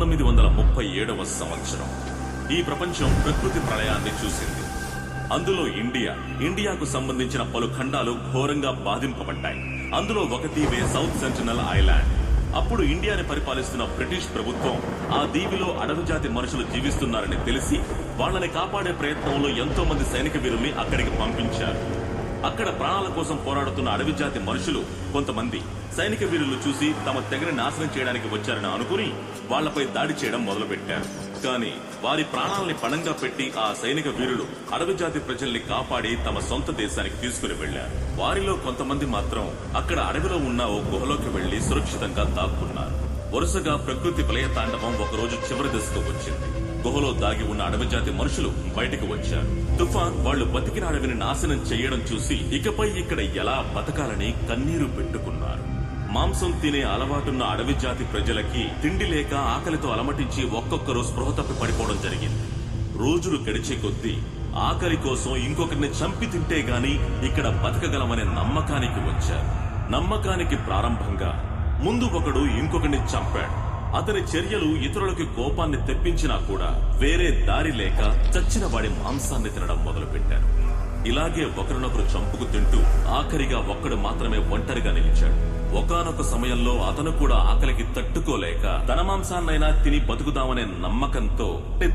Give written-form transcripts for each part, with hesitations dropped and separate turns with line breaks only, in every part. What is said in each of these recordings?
1937వ సంవత్సరం ఈ ప్రపంచం ప్రకృతి ప్రళయాన్ని చూసింది. అందులో ఇండియాకు సంబంధించిన పలు ఖండాలు ఘోరంగా బాధింపబడ్డాయి. అందులో ఒక దీవే సౌత్ సెంటినల్ ఐలాండ్. అప్పుడు ఇండియాని పరిపాలిస్తున్న బ్రిటిష్ ప్రభుత్వం ఆ దీవిలో అడవి జాతి మనుషులు జీవిస్తున్నారని తెలిసి వాళ్ళని కాపాడే ప్రయత్నంలో ఎంతో మంది సైనిక వీరుల్ని అక్కడికి పంపించారు. అక్కడ ప్రాణాల కోసం పోరాడుతున్న అడవి జాతి మనుషులు కొంతమంది సైనిక వీరులు చూసి తమ తెగని నాశనం చేయడానికి వచ్చారని అనుకుని వాళ్లపై దాడి చేయడం మొదలుపెట్టారు. కానీ వారి ప్రాణాలని పణంగా పెట్టి ఆ సైనిక వీరులు అడవి జాతి ప్రజల్ని కాపాడి తమ సొంత దేశానికి తీసుకుని వెళ్లారు. వారిలో కొంతమంది మాత్రం అక్కడ అడవిలో ఉన్న ఓ గుహలోకి వెళ్లి సురక్షితంగా దాక్కున్నారు. వరుసగా ప్రకృతి ప్రళయ తాండవం ఒకరోజు చివరి దశకు వచ్చింది. గుహలో దాగి ఉన్న అడవి జాతి మనుషులు బయటకు వచ్చారు. తుఫాన్ వాళ్లు బతికిన అడవిని నాశనం చేయడం చూసి ఇకపై ఇక్కడ ఎలా బతకాలని కన్నీరు పెట్టుకున్నారు. మాంసం తినే అలవాటున్న అడవి జాతి ప్రజలకి తిండి లేక ఆకలితో అలమటించి ఒక్కొక్కరు స్పృహ తప్పి పడిపోవడం జరిగింది. రోజులు గడిచే కొద్దీ ఆకలి కోసం ఇంకొకరిని చంపి తింటే గాని ఇక్కడ బతకగలమనే నమ్మకానికి వచ్చారు. నమ్మకానికి ప్రారంభంగా ముందు ఒకడు ఇంకొకరిని చంపాడు. అతని చర్యలు ఇతరులకి కోపాన్ని తెప్పించినా కూడా వేరే దారి లేక చచ్చిన వాడి మాంసాన్ని తినడం మొదలుపెట్టారు. ఇలాగే ఒకరినొకరు చంపుకు తింటూ ఆఖరిగా ఒక్కడు మాత్రమే ఒంటరిగా నిలిచాడు. ఒకానొక సమయంలో అతను కూడా ఆకలికి తట్టుకోలేక తన మాంసాన్నైనా తిని బతుకుదామనే నమ్మకంతో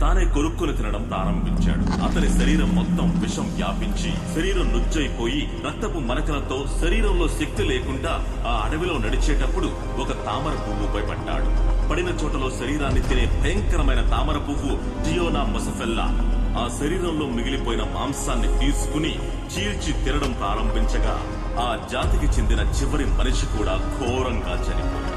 తానే కొరుక్కుని తినడం ప్రారంభించాడు. అతని శరీరం మొత్తం విషం వ్యాపించి శరీరం నుజ్జైపోయి రక్తపు మరకలతో శరీరంలో శక్తి లేకుండా ఆ అడవిలో నడిచేటప్పుడు ఒక తామర పువ్వుపై పడ్డాడు. పడిన చోటలో శరీరాన్ని తినే భయంకరమైన తామర పువ్వు జియోనా మొసఫెల్లా ఆ శరీరంలో మిగిలిపోయిన మాంసాన్ని తీసుకుని చీల్చి తినడం ప్రారంభించగా ఆ జాతికి చెందిన చివరి మనిషి కూడా ఘోరంగా చనిపోయాడు.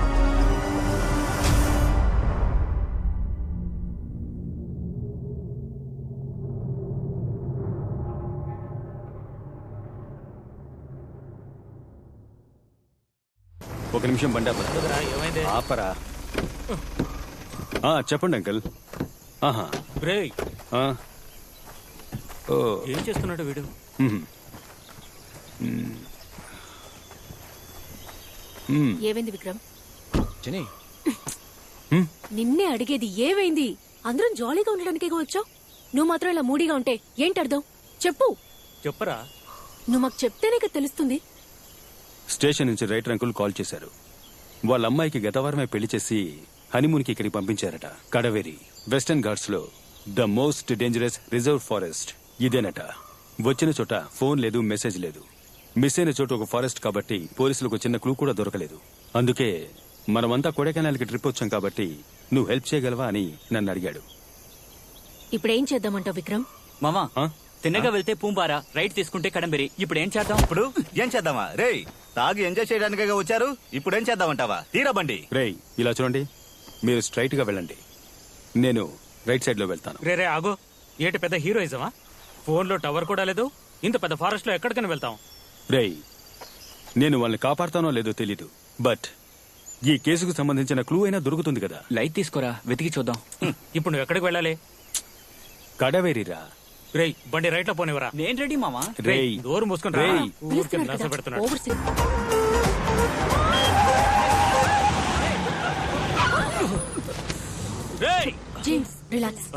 ఒక నిమిషం బండి ఆపరా. చెప్పండి అంకుల్.
ఏం చేస్తున్నాడు వీడు?
ఏమైంది విక్రమ్? నిన్నే అడిగేది ఏమైంది? అందరం జాలీగా ఉండడానికే వచ్చావు. నువ్వు మాత్రం ఇలా మూడీగా ఉంటే ఏంటర్థం? చెప్పు.
చెప్పరా.
నువ్వు మాకు చెప్తేనే తెలుస్తుంది.
స్టేషన్ నుంచి రైటర్ అంకుల్ కాల్ చేశారు. వాళ్ళ అమ్మాయికి గత వారమే పెళ్లి చేసి హనీమూన్కి ఇక్కడికి పంపించారట. కడవేరి వెస్టర్న్ ఘాట్స్ లో the most dangerous reserve forest ఇదేనట. వచ్చిన చోట ఫోన్ లేదు, మెసేజ్ లేదు. మిస్ అయిన చోట ఒక ఫారెస్ట్ కాబట్టి పోలీసులకు చిన్న క్లూ కూడా దొరకలేదు. అందుకే మనమంతా కొడైకెనాల్కి ట్రిప్ వచ్చాం కాబట్టి నువ్వు హెల్ప్ చేయగలవా అని నన్ను అడిగాడు.
ఇప్పుడేం చేద్దామంటావు విక్రమ్?
మామా తిన్నగా వెళ్తే పూంబారా, రైట్ తీసుకుంటే కడంబెరి. ఇప్పుడు ఏం చేద్దాం?
ఇప్పుడు ఏం చేద్దామా? రేయ్ తాగి ఎంజాయ్ చేయడానికే వచ్చారు, ఇప్పుడు ఏం చేద్దామంటావా? తీరా బండి.
రేయ్ ఇలా చూడండి, మీరు స్ట్రైట్ గా వెళ్ళండి, నేను రైట్ సైడ్ లో వెళ్తాను.
రే ఆగో, ఏటి పెద్ద హీరోయిజమా? ఫోన్ లో టవర్ కూడా లేదు, ఇంత పెద్ద ఫారెస్ట్ లో ఎక్కడికైనా వెళ్తాం?
రేయ్ నేను వాళ్ళని కాపాడుతానో లేదో తెలీదు, బట్ ఈ కేసుకు సంబంధించిన క్లూ అయినా దొరుకుతుంది కదా.
లైట్ తీసుకోరా, వెతికి చూద్దాం. ఇప్పుడు నువ్వు ఎక్కడికి వెళ్ళాలి?
కడవేరిరా.
రేయ్ బండి రైట్ లో పోనివరా. నేను రెడీ మామా.
రేయ్
డోర్ మూసుకొని పెడుతున్నాడు.
James relax.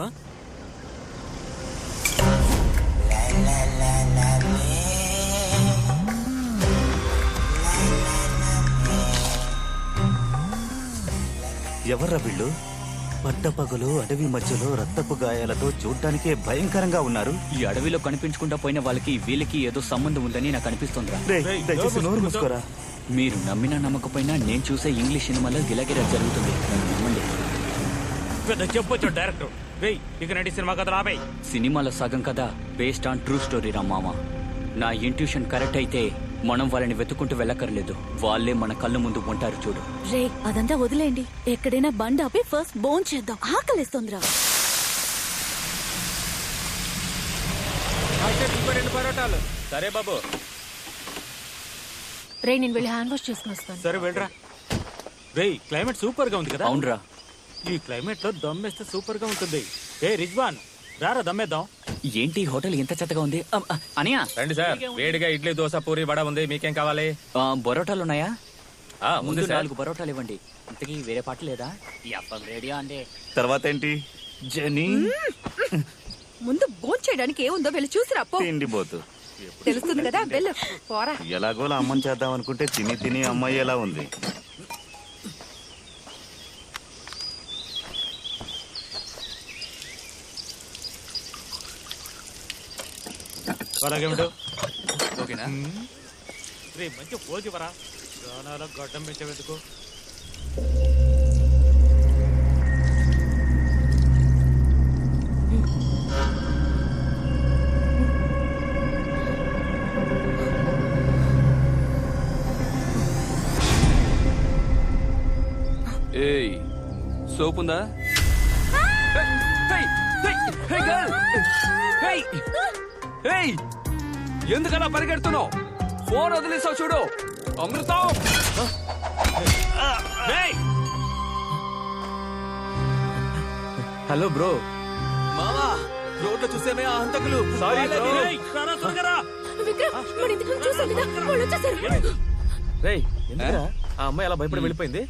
ఎవర్రా వీళ్ళు? పట్టపగలు అడవి మధ్యలో రక్తపు గాయాలతో చూడ్డానికే భయంకరంగా ఉన్నారు.
ఈ అడవిలో కనిపించకుండా పోయిన వాళ్ళకి వీళ్ళకి ఏదో సంబంధం ఉందని నాకు అనిపిస్తుందిరా.
దయచేసి నోరు మూసుకోరా.
మీరు నమ్మినా నమ్మకపోయినా నేను చూసే ఇంగ్లీష్ సినిమాలో గిలగిలా జరుగుతుంది, నన్ను నమ్మండి. చెప్పొచ్చు డైరెక్టర్. ఇక నడి సినిమా కథ రాబోయ్. సినిమాలో సగం కదా బేస్డ్ ఆన్ ట్రూ స్టోరీ రా మామ. నా ఇంట్యూషన్ కరెక్ట్ అయితే మనం వాళ్ళని వెతుకుంటూ వెళ్ళక్కర్లేదు, వాళ్ళే మన కళ్ళు ముందు ఉంటారు చూడు.
రే అదంతా వదిలేండి, ఎక్కడైనా బండి ఆపి ఫస్ట్ బోన్ చేద్దాం, ఆకలిస్తుందిరా.
సరే బాబు.
రే నేను వెళ్ళి హ్యాండ్ వాష్ చేసుకుని వస్తాను.
సరే వెళ్ళరా. రే క్లైమేట్ సూపర్ గా ఉంది కదా. అవునరా, ఈ క్లైమేట్ లో దమ్మేస్తే సూపర్ గా ఉంటుంది. ఏ రిజ్వాన్ రారా దమ్మేద్దాం. ఏంటి హోటల్ ఎంత చెత్తగా ఉంది? అనియా
రండి సార్, వేడిగా ఇడ్లీ దోశ పూరి వడ ఉంది, మీకేం కావాలి?
బొరోటాలు ఉన్నాయా? ముందు 4 పరోటాలు ఇవ్వండి. ఇంతకీ వేరే పాట లేదా? ఎఫ్ఎం రేడియో అండి.
తర్వాత ఏంటి? జని
ముందు భోంచేయడానికి ఏముందో వెళ్ళి చూసిరా పో.
తిండిపోతు
తెలుస్తుంది కదా వెళ్ళు పోరా.
ఎలాగోలా అమ్మని చేద్దాం అనుకుంటే తిని తిని అమ్మాయి ఎలా ఉంది.
ఓకేనా? రే మంచి పోజు వరా. గానాల గడ్డం పెంచబెట్టుకో.
ఏయ్ సోప్ ఉందా? ఎందుకలా పరిగెడుతున్నావు? ఫోన్ వదిలేసావు చూడు. అమృతం
హలో బ్రో.
మామా రోడ్లో చూసేమే ఆ హంతకులు.
విక్రమ్ మన ఇంతకు చూసాం కదా వాళ్ళు వచ్చేసారు.
ఆ అమ్మాయి అలా భయపడి వెళ్ళిపోయింది.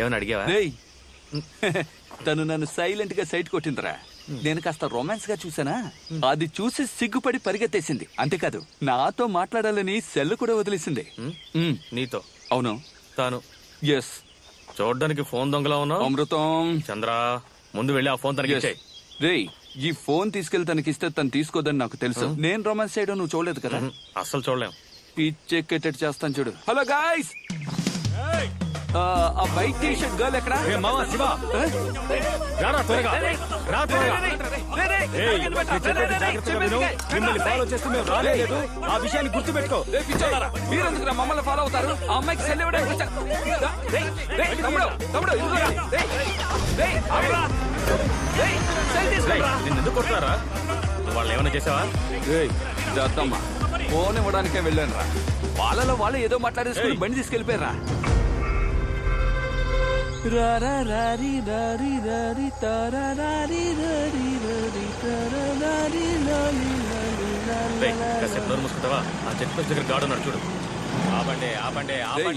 ఏమని అడిగావా?
రేయ్ తను నన్ను సైలెంట్ గా సైట్ కొట్టిందిరా. నేను కాస్త రొమాన్స్ గా చూసానా, అది చూసి సిగ్గుపడి పరిగెత్తేసింది. అంతేకాదు నాతో మాట్లాడాలని సెల్ కూడా వదిలేసింది.
నీతో?
అవును.
తాను
ఎస్.
చూడడానికి ఫోన్ దొంగలా ఉన్నావు.
అమృతం
చంద్ర ముందు వెళ్ళి ఆ ఫోన్ తనకి ఇచ్చేయ్.
రేయ్ ఈ ఫోన్ తీసుకెళ్లి తనకిస్తే తను తీసుకోదని నాకు తెలుసు. నేను రొమాన్స్ చేయడం నువ్వు చూడలేదు కదా.
అస్సలు చూడలేం.
పిచ్చెక్కేటట్టు చేస్తాను చూడు. హలో గాయ్స్, ఆ వైట్ టీ షర్ట్ గర్ల్ ఎక్కడ?
ఆ విషయాన్ని గుర్తుపెట్టుకో.
మీరెందుకు మమ్మల్ని ఫాలో అవుతారు? ఆ అమ్మాయికి సెల్ ఇవ్వడానికి
ఎందుకు కొట్టారా? వాళ్ళు ఏమైనా చేసావా?
దత్తమ్మ ఫోన్ ఇవ్వడానికే వెళ్ళాను రా. వాళ్ళలో వాళ్ళు ఏదో మాట్లాడేసుకుని బండి తీసుకెళ్లిపోయారా.
మూసుకుంటావా? ఆ చెక్ పోస్ట్ దగ్గర గాడు ఉన్నాడు చూడు.
ఆపండి ఆపండి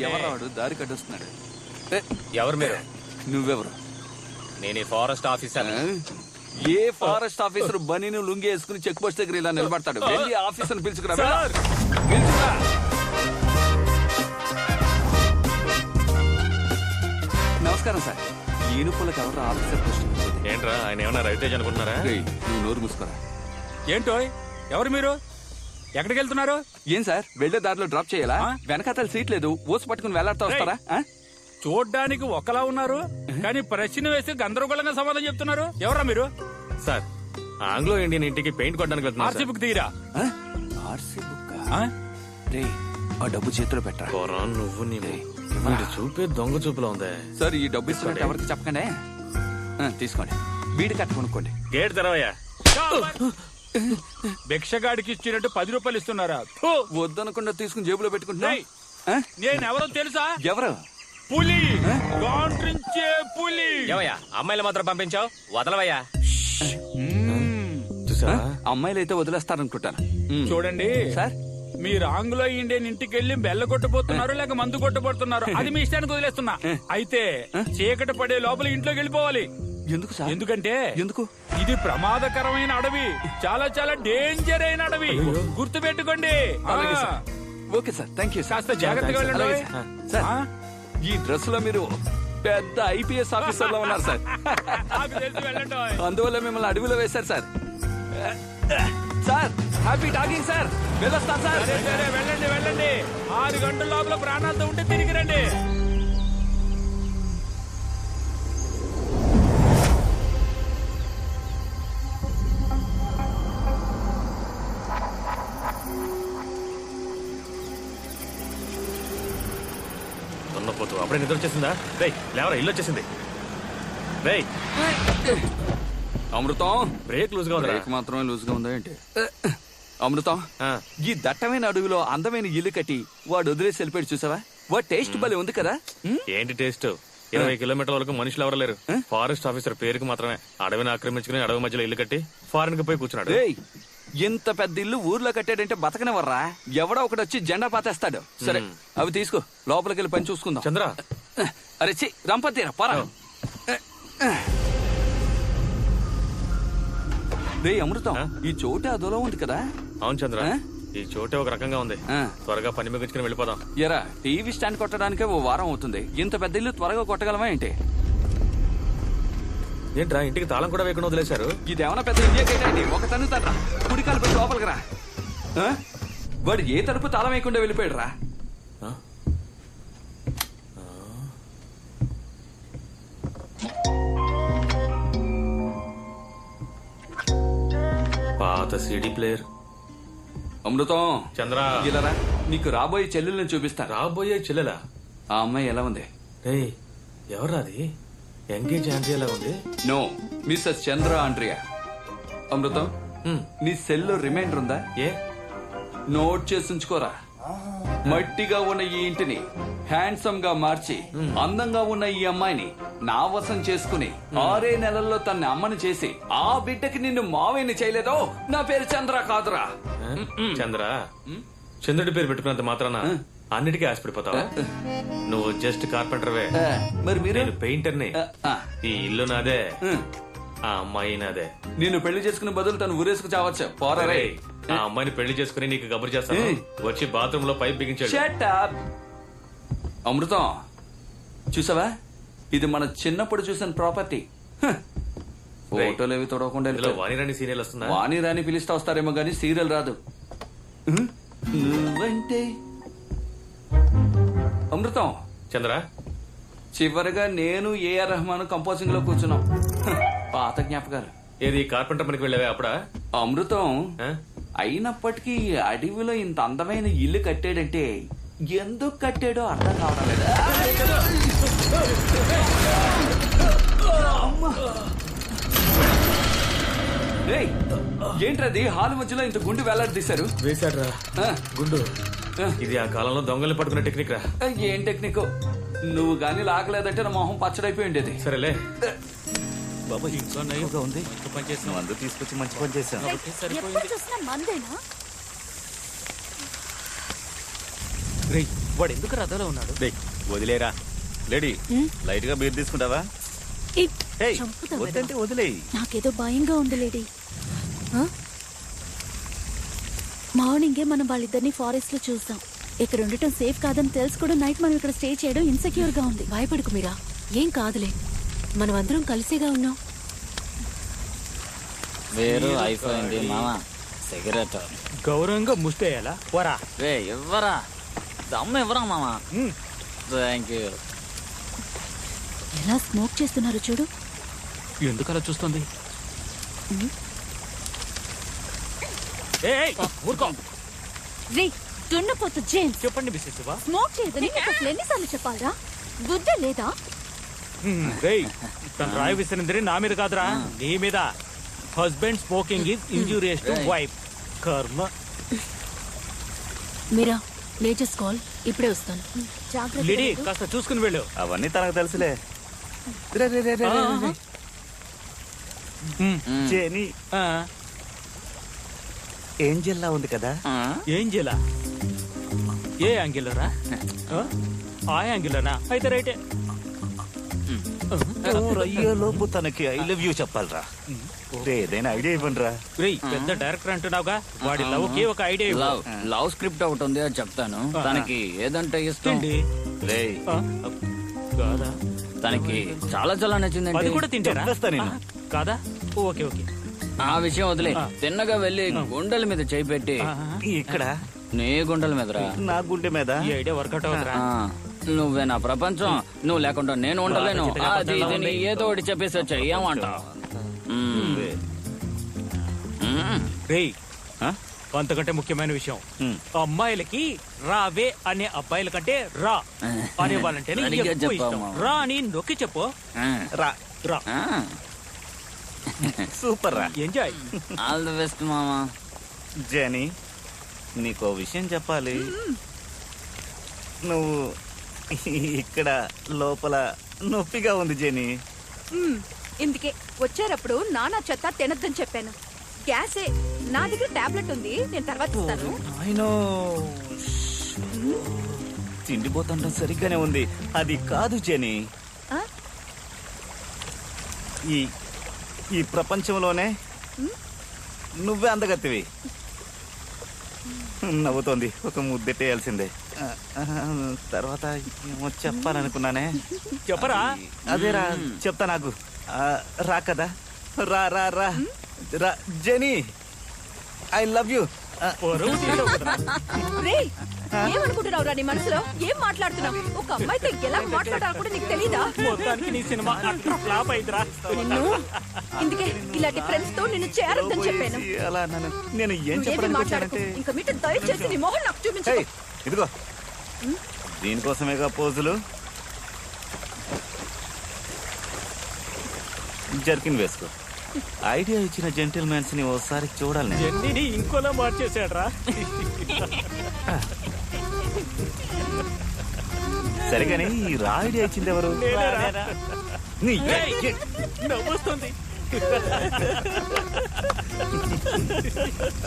ఎవరాడు దారి కట్టొస్తున్నాడు.
ఎవరు మీరు?
నువ్వెవరు?
నేను ఫారెస్ట్ ఆఫీసర్.
ఏ ఫారెస్ట్ ఆఫీసర్ బనీను లుంగి వేసుకుని చెక్ పోస్ట్ దగ్గర ఇలా నిలబడతాడు? వెళ్ళి ఆఫీసర్ పిలుచుకురా. పిలుచుకురా. నమస్కారం సార్. ఈనుపులకు ఎవరు ఆఫీసర్ పోస్ట్?
ఏంట్రా ఆయన ఏమన్నా రవితేజ్ అనుకుంటున్నారా?
నువ్వు నోరు మూసుకోరా.
ఏంటో ఎవరు మీరు? ఎక్కడికి వెళ్తున్నారు?
ఏం సార్ వెళ్లే దారిలో డ్రాప్ చేయాలా? వెనకాతల సీట్ లేదు, ఓసి పట్టుకుని వెళ్లాడుతూ వస్తారా?
చూడ్డానికి ఒకలా ఉన్నారు కానీ ప్రశ్న వేసి గందరగోళంగా సమాధానం చెప్తున్నారు. ఎవరా మీరు?
సార్ ఆంగ్లో ఇండియన్ ఇంటికి పెయింట్ కొట్టడానికి వెళ్తున్నా.
ఆర్సీ బుక్ తీరా.
RC book? రే ఆ డబ్బు చేతిలో పెట్టరా.
నువ్వు చూపే దొంగ చూపులో ఉందే.
సార్ ఈ డబ్బు ఇస్తున్నట్టు ఎవరికి చెప్పకండి. తీసుకోండి. వీడి కట్ట కొనుక్కోండి.
గేట్ తెరవయ్యా.
భిక్షగాడికి ఇచ్చినట్టు 10 రూపాయలు ఇస్తున్నారా?
వద్దనకుండా తీసుకుని జేబులో పెట్టుకుంటున్నా.
నేను ఎవరో తెలుసా?
ఎవరు?
పులి. గాండ్రించే పులి.
ఏమయ్యా అమ్మాయిలు మాత్రం పంపించావు? వదలవయ్యా.
అమ్మాయిలు అయితే వదిలేస్తారనుకుంటాను.
చూడండి
సార్,
మీరు ఆంగ్లో ఇండియన్ ఇంటికి వెళ్ళి బెల్ల కొట్టబోతున్నారు లేక మందు కొట్టబోతున్నారు అది మీ ఇష్టానికి వదిలేస్తున్నా. అయితే చీకటి పడే లోపల ఇంట్లోకి వెళ్ళిపోవాలి.
ఎందుకు సార్?
ఎందుకంటే
ఎందుకు?
ఇది ప్రమాదకరమైన అడవి. చాలా చాలా డేంజర్ అయిన అడవి. గుర్తు పెట్టుకోండి.
Okay sir, thank you.
కాస్త జాగ్రత్తగా వెళ్ళండి.
సార్ ఈ డ్రెస్ లో మీరు పెద్ద ఐపీఎస్ ఆఫీసర్ లో ఉన్నారు సార్.
నాకు తెలిసి వెళ్ళండి.
అందువల్ల మిమ్మల్ని అడవిలో వేశారు sir. Sir happy talking sir. వెళ్ళొస్తాను సార్.
సరే వెళ్ళండి వెళ్ళండి. 6 గంటల లోపల ప్రాణాలతో ఉంటే తిరిగి రండి.
దున్నపోతు అప్పుడే నిద్ర వచ్చేసిందా? రేయ్ లేవరా, ఇల్లు వచ్చేసింది. రేయ్
అమృతం,
బ్రేక్ లూజ్ గా ఉంది.
బ్రేక్ మాత్రమే లూజ్ గా ఉందా ఏంటి? అమృతం, ఈ దట్టమైన అడవిలో అందమైన ఇల్లు కట్టి వాడు వదిలేసి వెళ్ళిపోయాడు చూసావా? వాడు టేస్ట్ భలే ఉంది కదా.
ఏంటి టేస్ట్? 20 కిలోమీటర్ల వరకు మనుషులు ఎవరు లేరు. ఫారెస్ట్ ఆఫీసర్ పేరుకి మాత్రమే అడవిని ఆక్రమించుకుని అడవి మధ్యలో ఇల్లు కట్టి ఫారెన్ కి పోయి కూర్చున్నాడు.
ఇంత పెద్ద ఇల్లు ఊర్లో కట్టాడంటే బతకనివర్రా. ఎవడో ఒకటి వచ్చి జెండా పాతేస్తాడు. సరే అవి తీసుకో, లోపలికి వెళ్ళి పని చూసుకుందాం.
చంద్ర
అరే చి రంపతీరా పరా. రే అమృతం, ఈ చోటు అదోలో ఉంది కదా.
అవును చంద్ర, ఈ చోటే ఒక రకంగా ఉంది. త్వరగా పని ముగించుకుని వెళ్ళిపోదాం.
ఎరా టీవీ స్టాండ్ కొట్టడానికే ఓ వారం అవుతుంది. ఇంత పెద్ద ఇల్లు త్వరగా కొట్టగలమా ఏంటి?
ఏంట్రా ఇంటికి తాళం కూడా వేయకుండా వదిలేశారు?
ఇదేమన్నా పెద్ద ఇండియా గేట్ అండి. ఒక తన్ను తండ్రా, కుడికాలు పెట్టి లోపలికి రా. వాడు ఏ తలుపు తాళం వేయకుండా వెళ్ళిపోయాడు రా.
పాత సిడి ప్లేయర్.
అమృతం
చంద్ర
ఇలారా, నీకు రాబోయే చెల్లెల్ని చూపిస్తా.
రాబోయే చెల్లెలా?
ఆ అమ్మాయి ఎలా ఉంది?
ఎవరాది? ఎంగేజ్ ఆంటీ ఎలా ఉంది?
నో, మిస్సెస్ చంద్ర ఆండ్రియా. అమృతం, నీ సెల్లో రిమైండర్ ఉందా?
ఏ
నోట్ చేసి ఉంచుకోరా. మట్టిగా ఉన్న ఈ ఇంటిని హ్యాండ్సమ్ గా మార్చి అందంగా ఉన్న ఈ అమ్మాయిని నా వశం చేసుకుని 6 నెలల్లో తన అమ్మని చేసి ఆ బిడ్డకి నిన్ను మావేని చేయలేదో నా పేరు చంద్ర కాదురా.
చంద్ర, చంద్రుడి పేరు పెట్టుకున్నంత మాత్రాన అన్నిటికీ ఆశపడిపోతావా? నువ్వు జస్ట్ కార్పెంటర్వే,
మరి మీరు?
నేను పెయింటర్ని. ఈ ఇల్లు నాదే, ఆ అమ్మాయి నాదే.
నిన్ను పెళ్లి చేసుకునే బదులు తను ఊరేసుకు చావచ్చు. పోరారే.
ఆ అమ్మాయిని పెళ్లి చేసుకుని నీకు గబురు చేస్తాను. వచ్చి బాత్రూమ్ లో పైప్ బిగించాడు.
Shut up. అమృతం చూసావా, ఇది మన చిన్నప్పుడు చూసిన ప్రాపర్టీ. ఫోటోలు ఏవి తొడవకుండా
వాణిరాణి సీరియల్ వస్తుందా?
వాణిరాణి పిలిస్తే వస్తారేమో గానీ సీరియల్ రాదు. నువ్వంటే అమృతం.
చంద్ర,
చివరిగా నేను ఏఆర్ రెహమాన్ కంపోజింగ్ లో కూర్చున్నాం. పాత జ్ఞాపకాలు.
ఏది కార్పెంటర్ పనికి వెళ్ళావే అప్పుడా?
అమృతం, అయినప్పటికీ అడవిలో ఇంత అందమైన ఇల్లు కట్టాడంటే ఎందుకు కట్టాడో అర్థం కావడం లేదా? ఏంట్రది హాల్ మధ్యలో ఇంత గుండు వేలాడదీశారు?
వేశాడ్రా గుండు. ఇది ఆ కాలంలో దొంగల్ని పట్టుకునే టెక్నిక్ రా.
ఏం టెక్నిక్? నువ్వు గాని లాగలేదంటే నా మొహం పచ్చడైపోయి ఉండేది.
సరేలే
బాబా, ఇంకా నయ్యగా ఉంది. మందు తీసుకొచ్చి మంచి పని చేశాను.
వాడు ఎందుకు రథంలో ఉన్నాడు?
వదిలేరా లేడీ, లైట్ గా బీర్ తీసుకుంటావా? వద్దంటే వదిలే.
నాకేదో భయంగా ఉంది లేడీ. మార్నింగే మనం వాళ్ళిద్దరిని ఫారెస్ట్ లో చూసాం. ఇక్కడ ఉండటం సేఫ్ కాదని తెలుసు కూడా నైట్ మనం ఇక్కడ స్టే చేయడం ఇన్సెక్యూర్ గా ఉంది. భయపడకు మీరా, ఏం కాదులే, మనం అందరం కలిసేగా ఉన్నాం.
వేరు అయిపోయింది మామ. సిగరెట్ గౌరవంగా ముష్టేయాలా? పోరా రే, ఇవ్వరా దమ్ము ఇవ్వరా మామ. Thank you.
ఎలా స్మోక్ చేస్తున్నారు చూడు.
ఎందుకు అలా చూస్తుంది?
రే దున్నపోతు జేమ్స్,
చెప్పండి మిస్సెస్.
స్మోక్ చేయదని నీకు అసలు ఎన్నిసార్లు చెప్పాలరా? బుద్ధి లేదా?
తను రాయి విసిరింది నా మీద కాదురా, నీ మీద. Husband smoking is injurious to wife. కర్మ.
మీరా లేటెస్ట్ కాల్, ఇప్పుడే వస్తాను.
లిడీ కాస్త చూసుకుని వెళ్ళు.
అవన్నీ తనకు తెలుసులే. జేని ఏంజెల్లా ఉంది కదా.
ఏంజెలా? ఏ యాంగిల్లోరా? ఆ యాంగిల్లోనా? అయితే రైటే.
లోపు తనకి ఐ లవ్ యూ చెప్పాలరా. ఏదైనా ఐడియా ఇవ్వండి రా.
పెద్ద డైరెక్టర్ అంటున్నావుగా, వాడి లవ్ కి ఒక ఐడియా ఇవ్వు.
లవ్ స్క్రిప్ట్ ఒకటి ఉంది, అది చెప్తాను. తనకి ఏదంటే ఇష్టం?
కాదా?
తనకి చాలా చాలా నచ్చిందండి.
అది కూడా తింటారా?
నేను
కాదా? Okay okay.
ఆ విషయం వదిలే, తిన్నగా వెళ్ళి గుండెల మీద చేయి పెట్టి.
ఇక్కడ
నీ గుండెల మీదరా?
నా గుండె మీద.
ఈ ఐడియా వర్కౌట్ అవుతారా?
నువ్వే నా ప్రపంచం, నువ్వు లేకుండా నేను ఉండలేను. అది ఇది ఏదో ఒకటి చెప్పేసి వచ్చా, ఏమంటావు?
అంతకంటే ముఖ్యమైన విషయం, అమ్మాయిలకి రావే అనే అబ్బాయిల కంటే రా అనే వాళ్ళంటే రా అని నొక్కి చెప్పు.
రా
రా.
సూపర్ రా.
ఎంజాయ్.
ఆల్ ది బెస్ట్ మామా.
జేని, నీకో విషయం చెప్పాలి. నువ్వు ఇక్కడ లోపల నొప్పిగా ఉంది జేని.
ఇందుకే వచ్చేటప్పుడు నానా చెత్త తినద్దని చెప్పాను. గ్యాసే నా దగ్గర టాబ్లెట్ ఉంది, నేను తర్వాత ఇస్తాను.
ఆయనో తిండిపోతుండడం సరిగ్గానే ఉంది. అది కాదు జెనీ,
ఆ?
ఈ ఈ ప్రపంచంలోనే నువ్వే అందగత్తివి. నవ్వుతోంది, ఒక ముద్దెట్టేయాల్సిందే. తర్వాత ఏమో చెప్పాలనుకున్నానే.
చెప్పరా?
అదేరా, చెప్తా. నాకు రా కదా, రా రా రా రా జెనీ, ఐ లవ్ యూ.
రేయ్, ఏమనుకుంటున్నావురా నీ మనసులో? ఏం మాట్లాడుతున్నావు? ఒక అమ్మాయితో ఎలా మాట్లాడాలో కూడా నీకు తెలీదా?
మొత్తానికి నీ సినిమా ఫ్లాప్ అయిందిరా.
నిన్ను ఇందుకే ఇలాంటి ఫ్రెండ్స్ తో నిన్ను చేరొద్దని చెప్పాను.
అలా నేను ఏం
నువ్వేమీ
చెప్పడానికి
మాట్లాడకు.
వచ్చానంటే,
ఇంకా మీట దయచేసి నీ మొహం నాకు చూపించు.
ఏయ్, ఇదిగో దీనికోసమేగా పోజులు. జర్కిన్ వేసుకో. ఐడియా ఇచ్చిన జెంటిల్మెన్స్ ని ఓసారి చూడాలి నేను.
జెన్నీని ఇంకోలా మార్చేసాడ్రా.
సరిగాని ఈ రా ఐడియా ఇచ్చింది ఎవరు? నీ
నవ్వొస్తుంది.